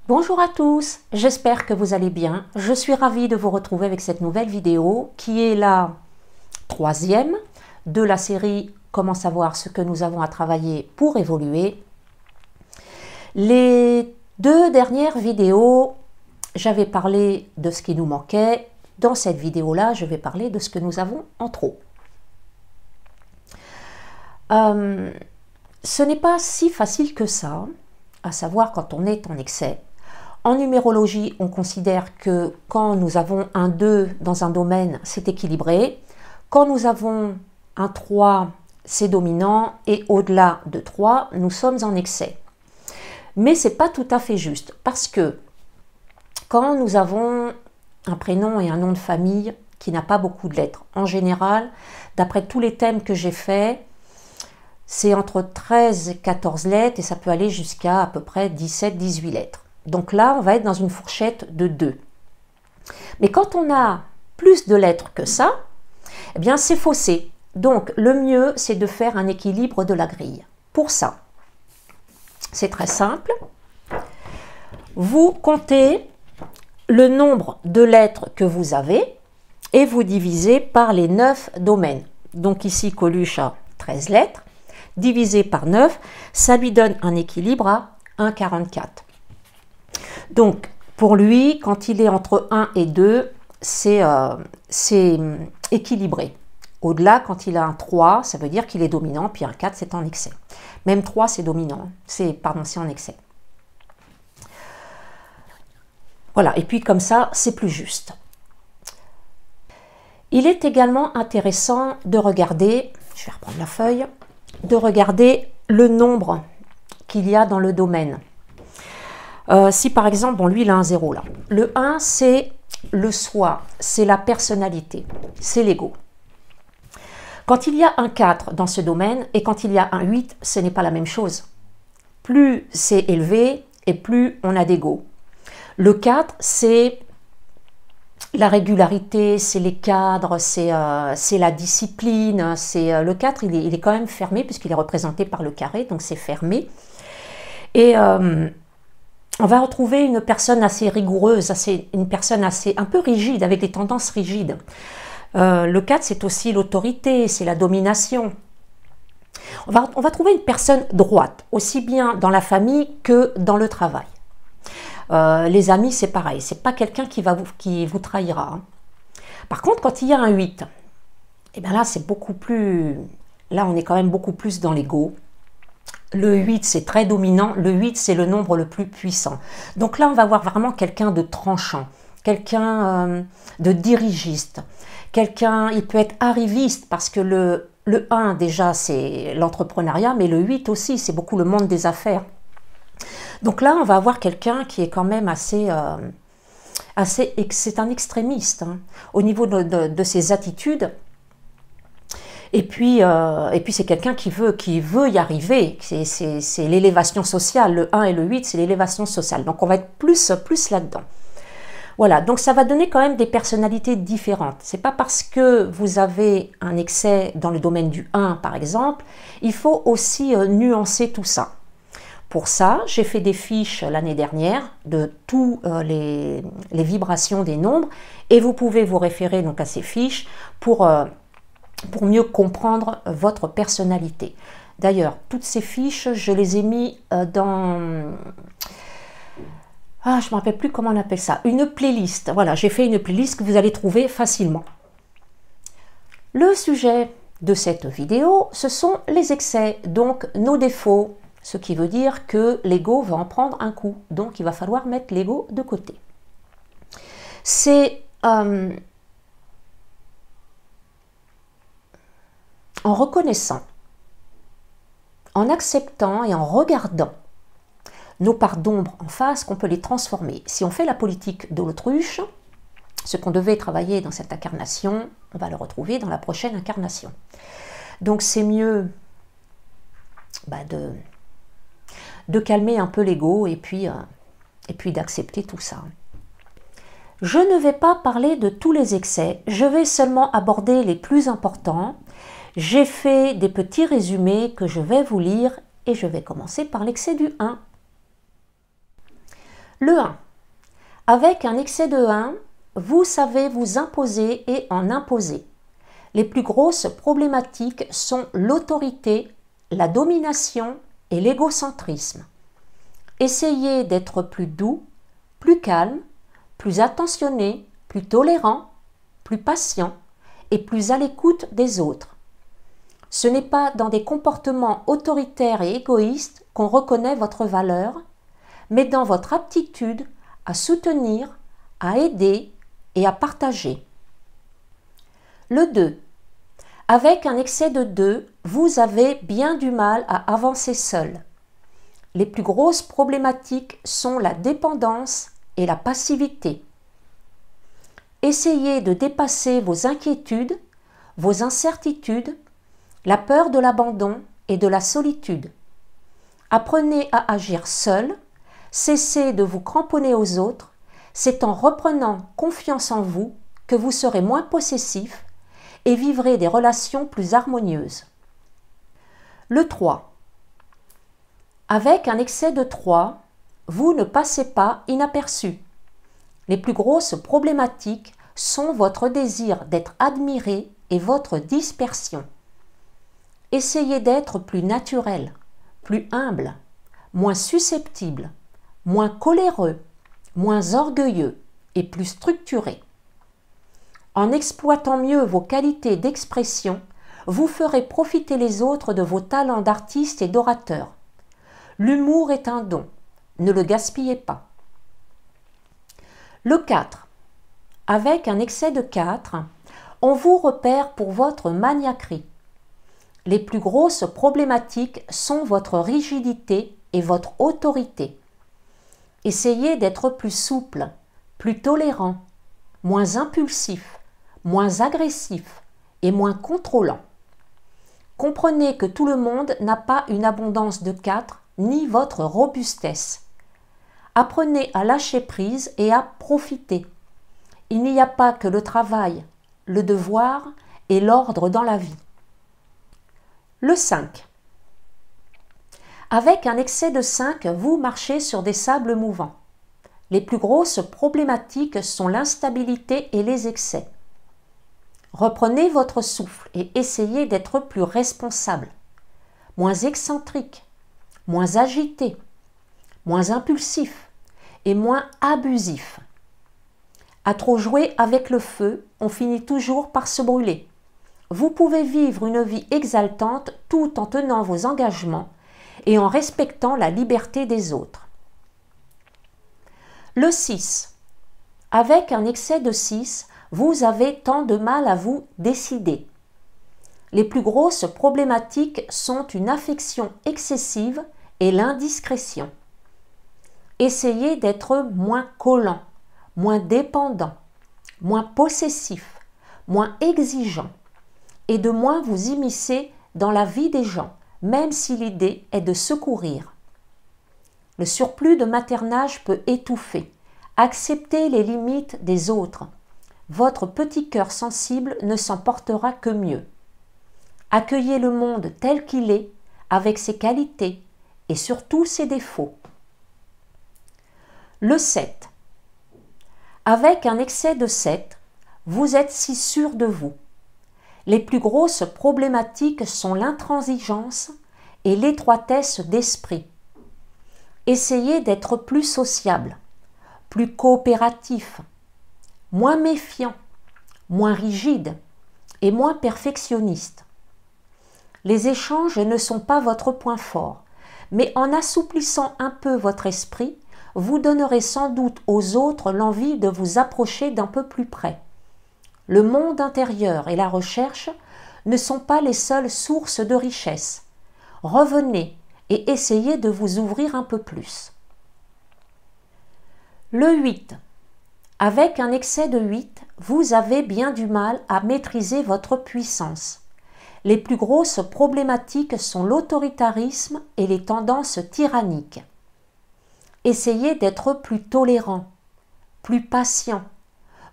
Bonjour à tous, j'espère que vous allez bien. Je suis ravie de vous retrouver avec cette nouvelle vidéo qui est la troisième de la série Comment savoir ce que nous avons à travailler pour évoluer. Les deux dernières vidéos, j'avais parlé de ce qui nous manquait. Dans cette vidéo-là, je vais parler de ce que nous avons en trop. Ce n'est pas si facile que ça, à savoir quand on est en excès. En numérologie, on considère que quand nous avons un 2 dans un domaine, c'est équilibré. Quand nous avons un 3, c'est dominant. Et au-delà de 3, nous sommes en excès. Mais ce n'est pas tout à fait juste. Parce que quand nous avons un prénom et un nom de famille qui n'a pas beaucoup de lettres, en général, d'après tous les thèmes que j'ai faits, c'est entre 13 et 14 lettres et ça peut aller jusqu'à à peu près 17-18 lettres. Donc là, on va être dans une fourchette de 2. Mais quand on a plus de lettres que ça, eh bien c'est faussé. Donc le mieux, c'est de faire un équilibre de la grille. Pour ça, c'est très simple. Vous comptez le nombre de lettres que vous avez et vous divisez par les 9 domaines. Donc ici, Coluche a 13 lettres. Divisé par 9, ça lui donne un équilibre à 1,44. Donc, pour lui, quand il est entre 1 et 2, c'est équilibré. Au-delà, quand il a un 3, ça veut dire qu'il est dominant, puis un 4, c'est en excès. Même 3, c'est dominant, c'est en excès. Voilà, et puis comme ça, c'est plus juste. Il est également intéressant de regarder, je vais reprendre la feuille, de regarder le nombre qu'il y a dans le domaine. Si par exemple, bon lui il a un 0 là. Le 1 c'est le soi, c'est la personnalité, c'est l'ego. Quand il y a un 4 dans ce domaine et quand il y a un 8, ce n'est pas la même chose. Plus c'est élevé et plus on a d'ego. Le 4 c'est la régularité, c'est les cadres, c'est la discipline. Le 4 il est quand même fermé puisqu'il est représenté par le carré, donc c'est fermé. Et on va retrouver une personne assez rigoureuse, une personne un peu rigide, avec des tendances rigides. Le 4, c'est aussi l'autorité, c'est la domination. On va trouver une personne droite, aussi bien dans la famille que dans le travail. Les amis, c'est pareil, c'est pas quelqu'un qui vous trahira. Hein. Par contre, quand il y a un 8, et bien là, c'est beaucoup plus... Là, on est quand même beaucoup plus dans l'ego. Le 8, c'est très dominant. Le 8, c'est le nombre le plus puissant. Donc là, on va voir vraiment quelqu'un de tranchant, quelqu'un de dirigiste. Il peut être arriviste parce que le 1, déjà, c'est l'entrepreneuriat, mais le 8 aussi, c'est beaucoup le monde des affaires. Donc là, on va avoir quelqu'un qui est quand même c'est un extrémiste hein, au niveau de ses attitudes. Et puis c'est quelqu'un qui veut y arriver. C'est l'élévation sociale. Le 1 et le 8, c'est l'élévation sociale. Donc on va être plus là-dedans. Voilà, donc ça va donner quand même des personnalités différentes. C'est pas parce que vous avez un excès dans le domaine du 1, par exemple, il faut aussi nuancer tout ça. Pour ça, j'ai fait des fiches l'année dernière de tous les vibrations des nombres et vous pouvez vous référer donc à ces fiches pour mieux comprendre votre personnalité. D'ailleurs, toutes ces fiches, je les ai mis dans... Ah, je ne me rappelle plus comment on appelle ça. Une playlist. Voilà, j'ai fait une playlist que vous allez trouver facilement. Le sujet de cette vidéo, ce sont les excès, donc nos défauts. Ce qui veut dire que l'ego va en prendre un coup. Donc, il va falloir mettre l'ego de côté. C'est... en reconnaissant, en acceptant et en regardant nos parts d'ombre en face qu'on peut les transformer. Si on fait la politique de l'autruche, ce qu'on devait travailler dans cette incarnation, on va le retrouver dans la prochaine incarnation. Donc c'est mieux de calmer un peu l'ego et puis d'accepter tout ça. Je ne vais pas parler de tous les excès, je vais seulement aborder les plus importants. J'ai fait des petits résumés que je vais vous lire et je vais commencer par l'excès du 1. Le 1. Avec un excès de 1, vous savez vous imposer et en imposer. Les plus grosses problématiques sont l'autorité, la domination et l'égocentrisme. Essayez d'être plus doux, plus calme, plus attentionné, plus tolérant, plus patient et plus à l'écoute des autres. Ce n'est pas dans des comportements autoritaires et égoïstes qu'on reconnaît votre valeur, mais dans votre aptitude à soutenir, à aider et à partager. Le 2. Avec un excès de 2, vous avez bien du mal à avancer seul. Les plus grosses problématiques sont la dépendance et la passivité. Essayez de dépasser vos inquiétudes, vos incertitudes, la peur de l'abandon et de la solitude. Apprenez à agir seul, cessez de vous cramponner aux autres, c'est en reprenant confiance en vous que vous serez moins possessif et vivrez des relations plus harmonieuses. Le 3. Avec un excès de 3, vous ne passez pas inaperçu. Les plus grosses problématiques sont votre désir d'être admiré et votre dispersion. Essayez d'être plus naturel, plus humble, moins susceptible, moins coléreux, moins orgueilleux et plus structuré. En exploitant mieux vos qualités d'expression, vous ferez profiter les autres de vos talents d'artiste et d'orateur. L'humour est un don, ne le gaspillez pas. Le 4. Avec un excès de 4, on vous repère pour votre maniaquerie. Les plus grosses problématiques sont votre rigidité et votre autorité. Essayez d'être plus souple, plus tolérant, moins impulsif, moins agressif et moins contrôlant. Comprenez que tout le monde n'a pas une abondance de 4 ni votre robustesse. Apprenez à lâcher prise et à profiter. Il n'y a pas que le travail, le devoir et l'ordre dans la vie. Le 5. Avec un excès de 5, vous marchez sur des sables mouvants. Les plus grosses problématiques sont l'instabilité et les excès. Reprenez votre souffle et essayez d'être plus responsable, moins excentrique, moins agité, moins impulsif et moins abusif. À trop jouer avec le feu, on finit toujours par se brûler. Vous pouvez vivre une vie exaltante tout en tenant vos engagements et en respectant la liberté des autres. Le 6. Avec un excès de 6, vous avez tant de mal à vous décider. Les plus grosses problématiques sont une affection excessive et l'indiscrétion. Essayez d'être moins collant, moins dépendant, moins possessif, moins exigeant et de moins vous immiscer dans la vie des gens, même si l'idée est de secourir. Le surplus de maternage peut étouffer. Acceptez les limites des autres. Votre petit cœur sensible ne s'en portera que mieux. Accueillez le monde tel qu'il est, avec ses qualités et surtout ses défauts. Le 7. Avec un excès de 7, vous êtes si sûr de vous. Les plus grosses problématiques sont l'intransigeance et l'étroitesse d'esprit. Essayez d'être plus sociable, plus coopératif, moins méfiant, moins rigide et moins perfectionniste. Les échanges ne sont pas votre point fort, mais en assouplissant un peu votre esprit, vous donnerez sans doute aux autres l'envie de vous approcher d'un peu plus près. Le monde intérieur et la recherche ne sont pas les seules sources de richesse. Revenez et essayez de vous ouvrir un peu plus. Le 8. Avec un excès de 8, vous avez bien du mal à maîtriser votre puissance. Les plus grosses problématiques sont l'autoritarisme et les tendances tyranniques. Essayez d'être plus tolérant, plus patient,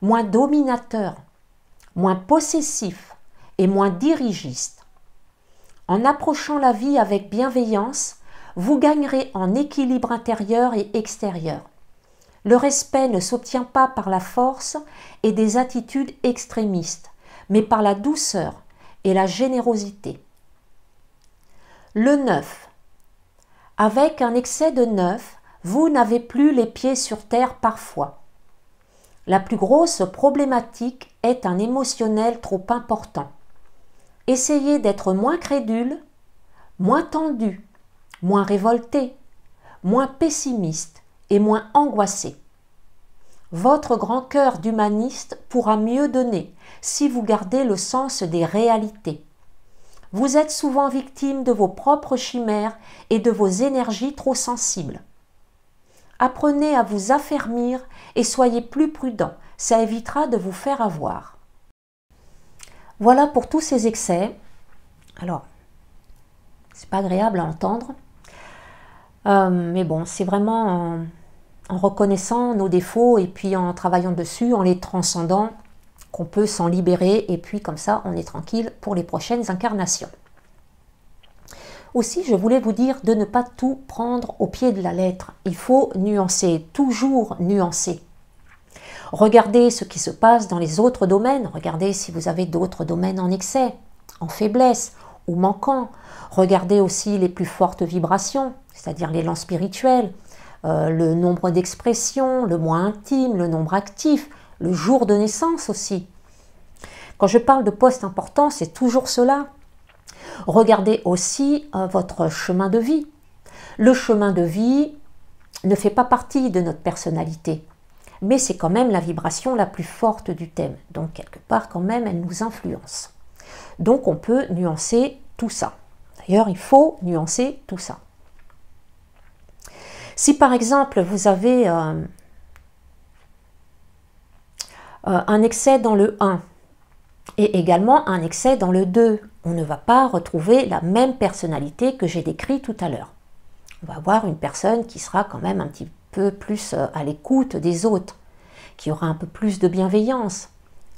moins dominateur, moins possessif et moins dirigiste. En approchant la vie avec bienveillance, vous gagnerez en équilibre intérieur et extérieur. Le respect ne s'obtient pas par la force et des attitudes extrémistes, mais par la douceur et la générosité. Le 9. Avec un excès de 9, vous n'avez plus les pieds sur terre parfois. La plus grosse problématique est un émotionnel trop important. Essayez d'être moins crédule, moins tendu, moins révolté, moins pessimiste et moins angoissé. Votre grand cœur d'humaniste pourra mieux donner si vous gardez le sens des réalités. Vous êtes souvent victime de vos propres chimères et de vos énergies trop sensibles. Apprenez à vous affermir et soyez plus prudent, ça évitera de vous faire avoir. Voilà pour tous ces excès. Alors, c'est pas agréable à entendre, mais bon, c'est vraiment en reconnaissant nos défauts et puis en travaillant dessus, en les transcendant, qu'on peut s'en libérer et puis comme ça, on est tranquille pour les prochaines incarnations. Aussi, je voulais vous dire de ne pas tout prendre au pied de la lettre. Il faut nuancer, toujours nuancer. Regardez ce qui se passe dans les autres domaines. Regardez si vous avez d'autres domaines en excès, en faiblesse ou manquant. Regardez aussi les plus fortes vibrations, c'est-à-dire l'élan spirituel, le nombre d'expressions, le moins intime, le nombre actif, le jour de naissance aussi. Quand je parle de poste important, c'est toujours cela. Regardez aussi votre chemin de vie. Le chemin de vie ne fait pas partie de notre personnalité, mais c'est quand même la vibration la plus forte du thème. Donc, quelque part, quand même, elle nous influence. Donc, on peut nuancer tout ça. D'ailleurs, il faut nuancer tout ça. Si, par exemple, vous avez un excès dans le 1 et également un excès dans le 2, on ne va pas retrouver la même personnalité que j'ai décrit tout à l'heure. On va avoir une personne qui sera quand même un petit peu plus à l'écoute des autres, qui aura un peu plus de bienveillance,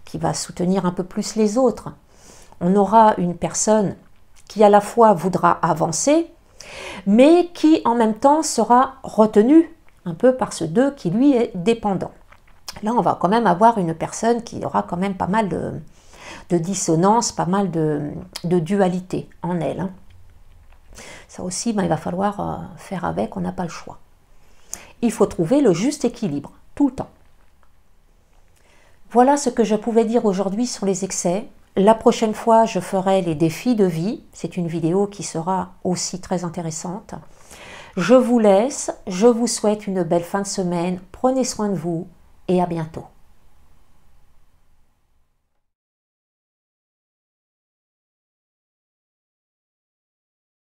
qui va soutenir un peu plus les autres. On aura une personne qui à la fois voudra avancer, mais qui en même temps sera retenue un peu par ce 2 qui lui est dépendant. Là, on va quand même avoir une personne qui aura quand même pas mal de dissonance, pas mal de dualité en elle. Hein. Ça aussi, il va falloir faire avec, on n'a pas le choix. Il faut trouver le juste équilibre, tout le temps. Voilà ce que je pouvais dire aujourd'hui sur les excès. La prochaine fois, je ferai les défis de vie. C'est une vidéo qui sera aussi très intéressante. Je vous laisse, je vous souhaite une belle fin de semaine. Prenez soin de vous et à bientôt.